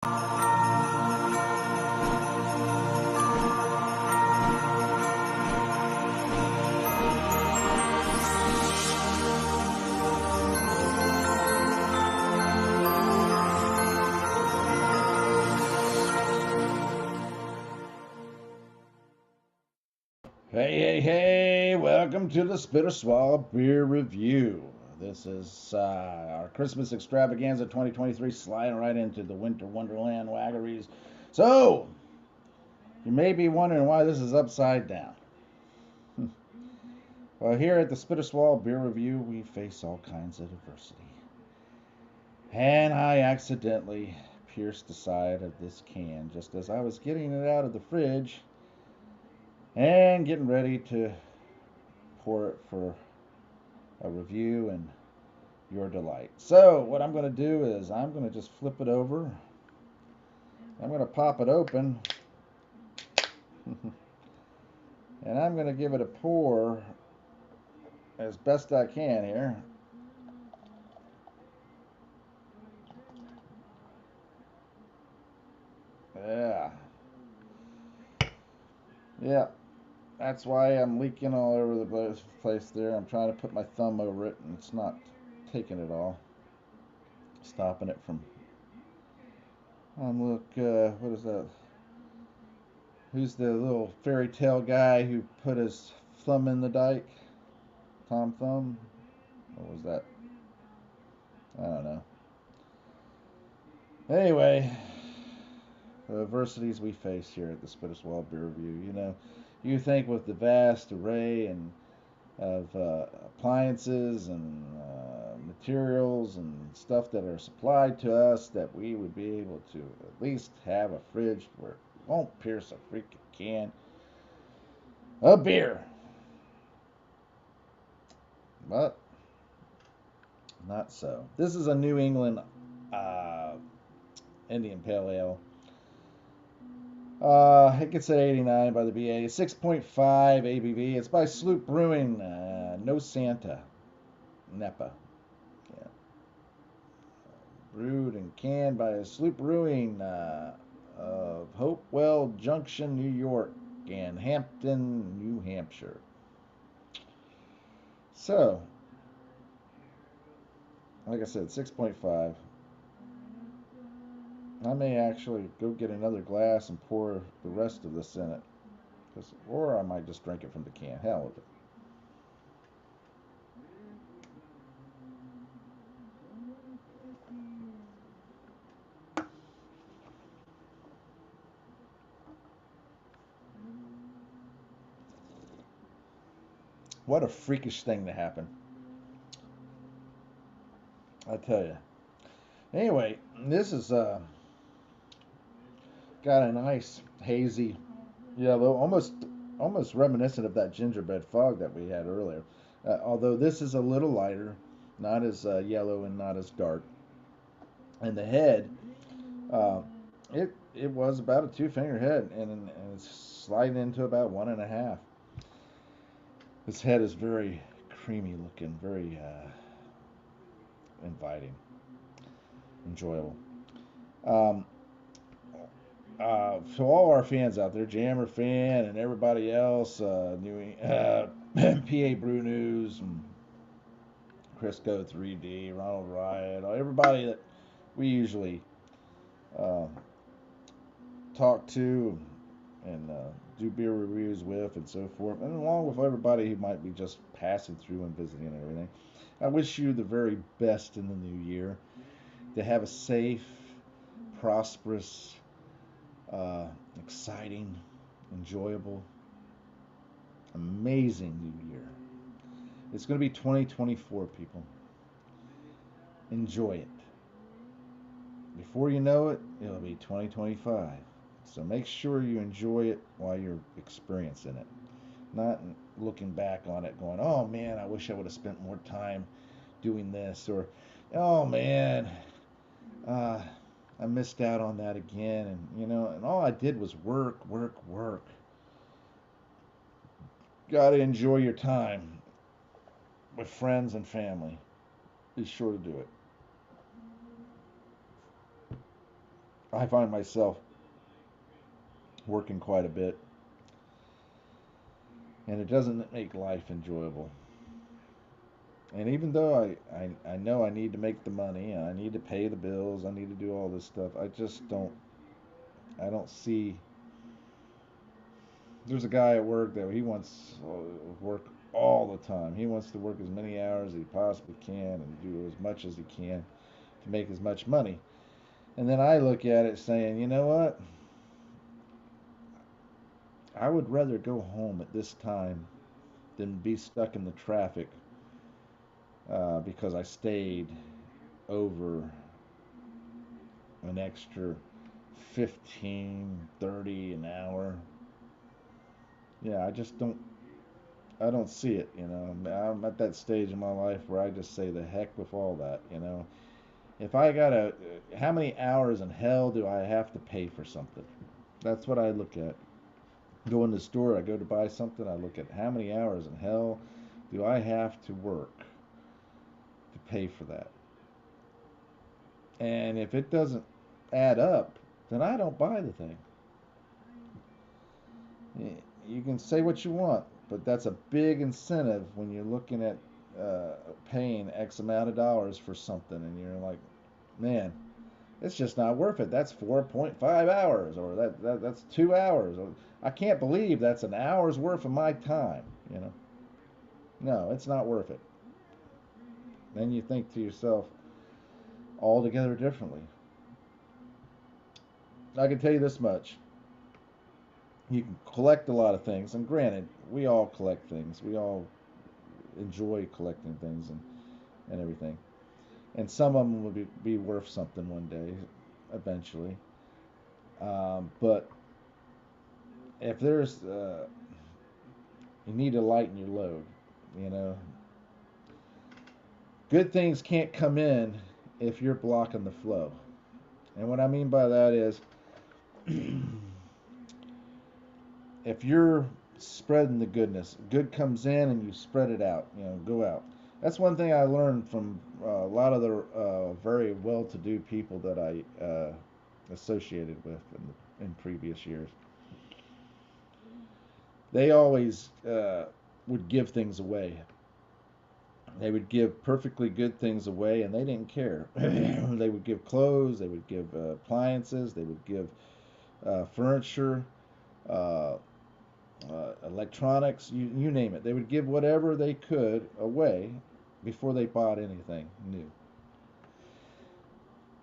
Hey, welcome to the Spitter Swallow Beer Review. This is our Christmas extravaganza 2023, sliding right into the winter wonderland waggeries. So, you may be wondering why this is upside down. Well, here at the Spitter Swallow Beer Review, we face all kinds of adversity. And I accidentally pierced the side of this can just as I was getting it out of the fridge and getting ready to pour it for a review and your delight. So what I'm going to do is I'm going to just flip it over. I'm going to pop it open. And I'm going to give it a pour as best I can here. Yeah, that's why I'm leaking all over the place there. I'm trying to put my thumb over it and it's not taking it all. Stopping it from... look, what is that? Who's the little fairy tale guy who put his thumb in the dike? Tom Thumb? What was that? I don't know. Anyway, the adversities we face here at the Spitter Swallow Beer Review. You know, you think with the vast array of appliances and materials and stuff that are supplied to us that we would be able to at least have a fridge where it won't pierce a freaking can of beer. But not so. This is a New England Indian Pale Ale. It gets at 89 by the BA, 6.5 ABV. It's by Sloop Brewing, No Santa, NEIPA. Yeah. Brewed and canned by Sloop Brewing of Hopewell Junction, New York, and Hampton, New Hampshire. So, like I said, 6.5. I may actually go get another glass and pour the rest of this in it. Or I might just drink it from the can. Hell with it. What a freakish thing to happen. I tell you. Anyway, this is got a nice hazy yellow, almost reminiscent of that gingerbread fog that we had earlier. Although this is a little lighter, not as yellow and not as dark. And the head, uh, it was about a 2-finger head, and it's sliding into about 1.5. This head is very creamy looking, very inviting, enjoyable. Um, to all our fans out there, Jammer fan and everybody else, PA Brew News, and Crisco 3D, Ronald Riot, everybody that we usually talk to and do beer reviews with and so forth, and along with everybody who might be just passing through and visiting and everything. I wish you the very best in the new year, to have a safe, prosperous, exciting, enjoyable, amazing new year. It's going to be 2024, people. Enjoy it. Before you know it, it'll be 2025. So make sure you enjoy it while you're experiencing it. Not looking back on it going, oh man, I wish I would have spent more time doing this, or oh man, I missed out on that again, and all I did was work. Got to enjoy your time with friends and family. Be sure to do it. I find myself working quite a bit, and it doesn't make life enjoyable. And even though I know I need to make the money and I need to pay the bills, I need to do all this stuff, I don't see. There's a guy at work that he wants work all the time. He wants to work as many hours as he possibly can and do as much as he can to make as much money. And then I look at it saying, you know what? I would rather go home at this time than be stuck in the traffic because I stayed over an extra 15, 30 an hour. Yeah, I don't see it, you know. I'm at that stage in my life where I just say the heck with all that, you know. If I gotta, how many hours in hell do I have to pay for something? That's what I look at. Go in the store, I go to buy something, I look at how many hours in hell do I have to work to pay for that. And if it doesn't add up, then I don't buy the thing. You can say what you want, but that's a big incentive when you're looking at uh, paying X amount of dollars for something, and you're like, man, it's just not worth it. That's 4.5 hours, or that's 2 hours. Or, I can't believe that's an hour's worth of my time. You know, no, it's not worth it. Then you think to yourself altogether differently. I can tell you this much: you can collect a lot of things, and granted, we all collect things. We all enjoy collecting things and everything. And some of them will be worth something one day, eventually. But if there's, you need to lighten your load. You know, good things can't come in if you're blocking the flow. And what I mean by that is, if you're spreading the goodness, good comes in and you spread it out. You know, go out. That's one thing I learned from a lot of the very well-to-do people that I associated with in previous years. They always would give things away. They would give perfectly good things away, and they didn't care. They would give clothes, they would give appliances, they would give furniture, uh, electronics, you name it. They would give whatever they could away before they bought anything new.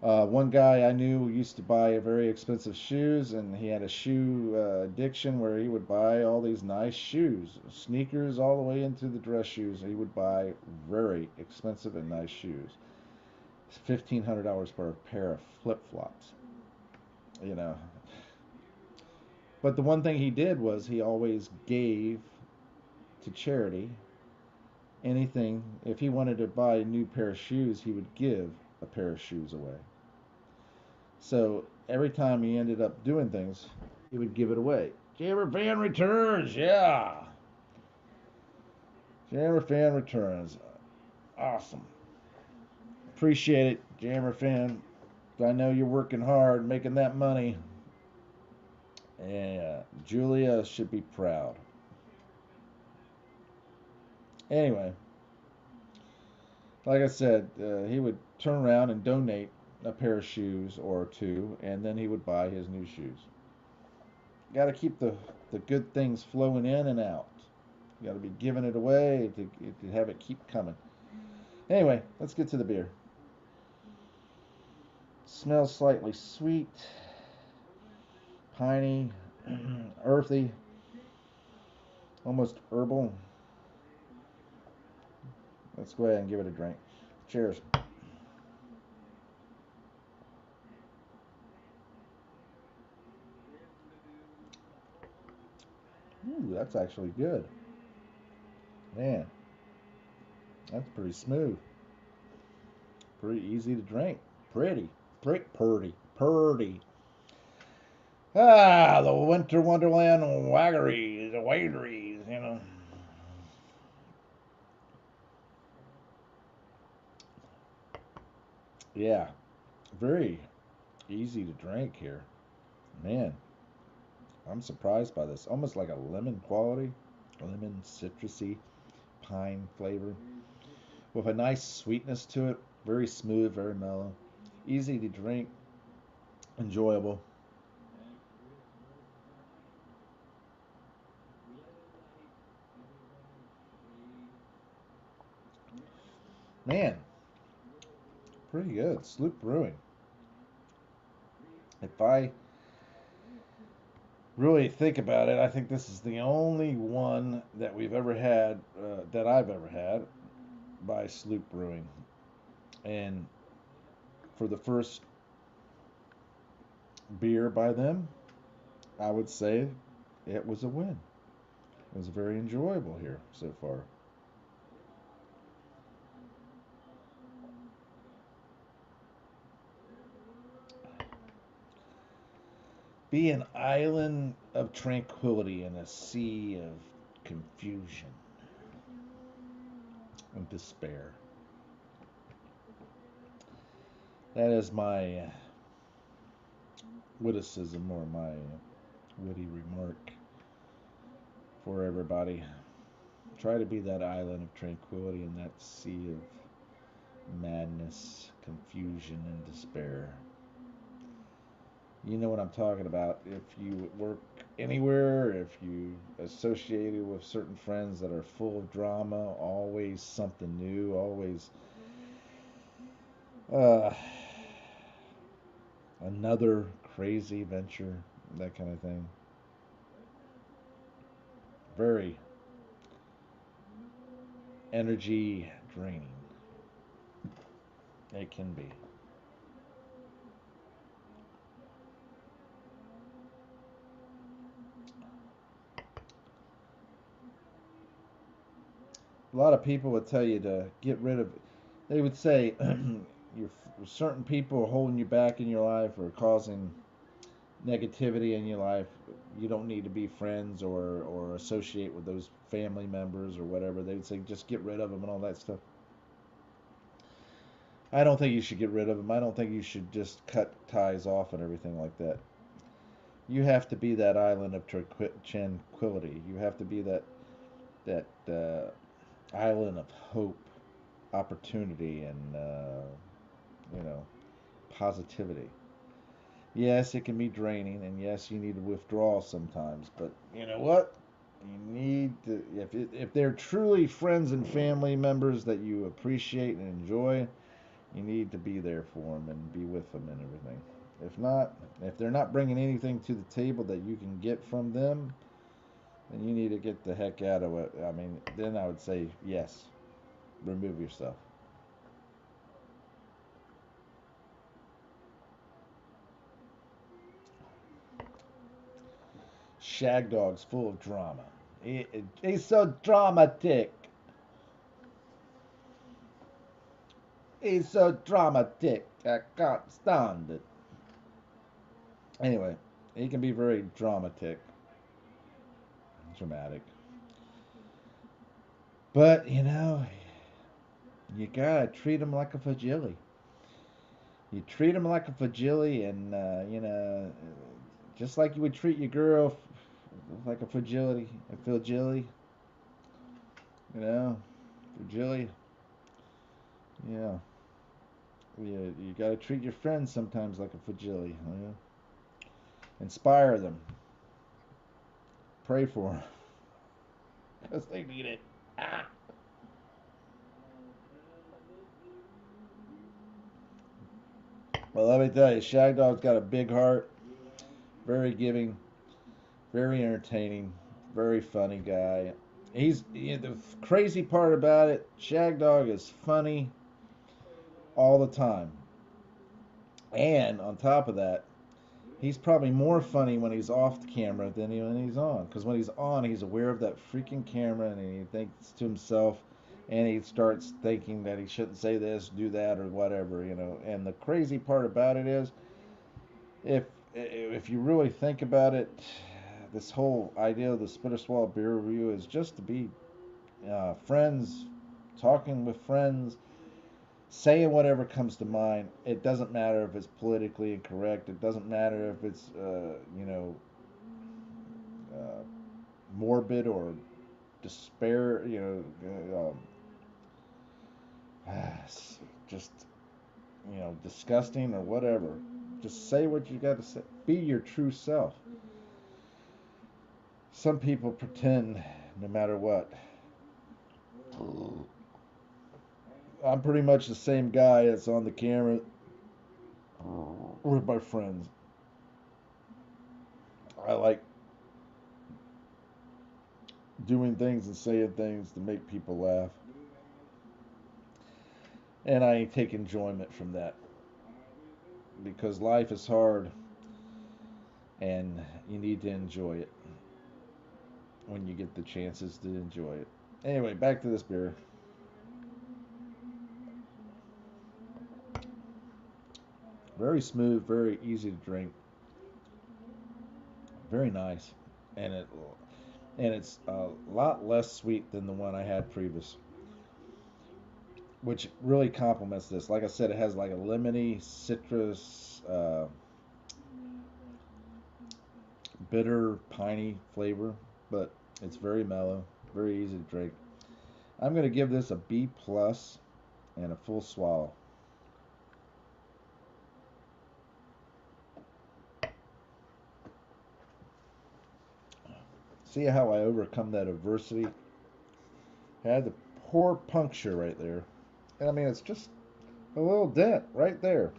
One guy I knew used to buy very expensive shoes, and he had a shoe addiction where he would buy all these nice shoes, sneakers all the way into the dress shoes. He would buy very expensive and nice shoes. $1,500 for a pair of flip flops, you know. But the one thing he did was he always gave to charity anything. If he wanted to buy a new pair of shoes, he would give a pair of shoes away. So every time he ended up doing things, he would give it away. Jammer fan returns, yeah. Jammer fan returns, awesome. Appreciate it, Jammer fan. I know you're working hard, making that money. Yeah, Julia should be proud. Anyway, like I said, he would turn around and donate a pair of shoes or two, and then he would buy his new shoes. Got to keep the good things flowing in and out. You got to be giving it away to have it keep coming. Anyway, let's get to the beer. Smells slightly sweet, piney, earthy, almost herbal. Let's go ahead and give it a drink. Cheers. Ooh, that's actually good. Man, that's pretty smooth. Pretty easy to drink. Pretty. Pretty. Ah, the winter wonderland waggeries, wageries, you know. Yeah, very. easy to drink here. Man, I'm surprised by this. Almost like a lemon quality, lemon citrusy pine flavor with a nice sweetness to it. Very smooth, very mellow, easy to drink, enjoyable. Man, pretty good. Sloop Brewing. If I really think about it, I think this is the only one that we've ever had, that I've ever had, by Sloop Brewing. And for the first beer by them, I would say it was a win. It was very enjoyable here so far. Be an island of tranquility in a sea of confusion and despair. That is my witticism or my witty remark for everybody. Try to be that island of tranquility in that sea of madness, confusion, and despair. You know what I'm talking about. If you work anywhere, if you associated with certain friends that are full of drama, always something new, always uh, another crazy venture, that kind of thing. Very energy draining. It can be. A lot of people would tell you to get rid of it. They would say you're, certain people are holding you back in your life or causing negativity in your life. You don't need to be friends or associate with those family members or whatever. They would say just get rid of them and all that stuff. I don't think you should get rid of them. I don't think you should just cut ties off and everything like that. You have to be that island of tranquility. You have to be that island of hope, opportunity, and you know positivity. Yes, it can be draining, and yes, you need to withdraw sometimes. But you know what? You need to if they're truly friends and family members that you appreciate and enjoy, you need to be there for them and be with them and everything. If not, if they're not bringing anything to the table that you can get from them, then you need to get the heck out of it. I mean, then I would say yes, remove yourself. Shag Dog's full of drama. He's so dramatic. He's so dramatic. I can't stand it. Anyway, he can be very dramatic, dramatic. But, you gotta treat him like a fragile. You treat him like a fragile and, just like you would treat your girl like a fragility, you know, fragile. Yeah. You gotta treat your friends sometimes like a fragile. Inspire them. Pray for them. Because they need it. Ah. Well, let me tell you, Shag Dog's got a big heart, very giving, very entertaining, very funny guy. The crazy part about it, Shag Dog is funny all the time. And on top of that, he's probably more funny when he's off the camera than when he's on. Because when he's on, he's aware of that freaking camera and he thinks to himself and he starts thinking that he shouldn't say this, do that, or whatever. And the crazy part about it is, if if you really think about it, this whole idea of the Spitter Swallow Beer Review is just to be friends, talking with friends, saying whatever comes to mind. It doesn't matter if it's politically incorrect. It doesn't matter if it's uh, morbid or despair. Just disgusting or whatever. Just say what you got to say. Be your true self. Some people pretend no matter what. I'm pretty much the same guy that's on the camera with my friends. I like doing things and saying things to make people laugh. And I take enjoyment from that because life is hard and you need to enjoy it when you get the chances to enjoy it. Anyway, back to this beer. Very smooth, very easy to drink, very nice, and it's a lot less sweet than the one I had previous, which really complements this. Like I said, it has like a lemony, citrus, bitter, piney flavor, but it's very mellow, very easy to drink. I'm going to give this a B plus and a full swallow. See how I overcome that adversity? I had the poor puncture right there. And I mean, it's just a little dent right there.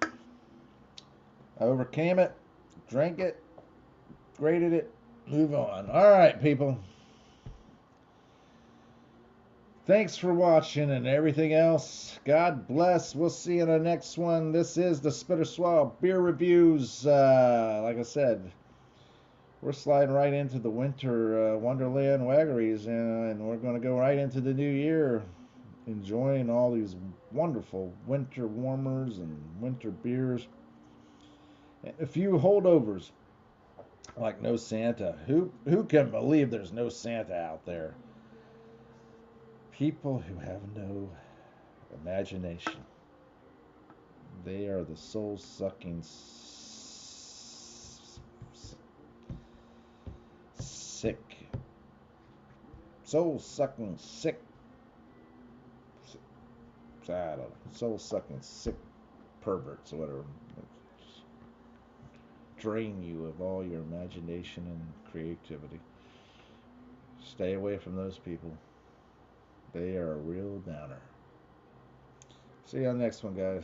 I overcame it, drank it, graded it, move on. All right, people. Thanks for watching and everything else. God bless. We'll see you in the next one. This is the Spitter Swallow Beer Reviews. Like I said, we're sliding right into the winter wonderland waggeries, and we're going to go right into the new year, enjoying all these wonderful winter warmers and winter beers. And a few holdovers, like no Santa. Who can believe there's no Santa out there? People who have no imagination. They are the soul-sucking sick, soul-sucking sick. I don't know, soul-sucking sick perverts or whatever. Drain you of all your imagination and creativity. Stay away from those people. They are a real downer. See you on the next one, guys.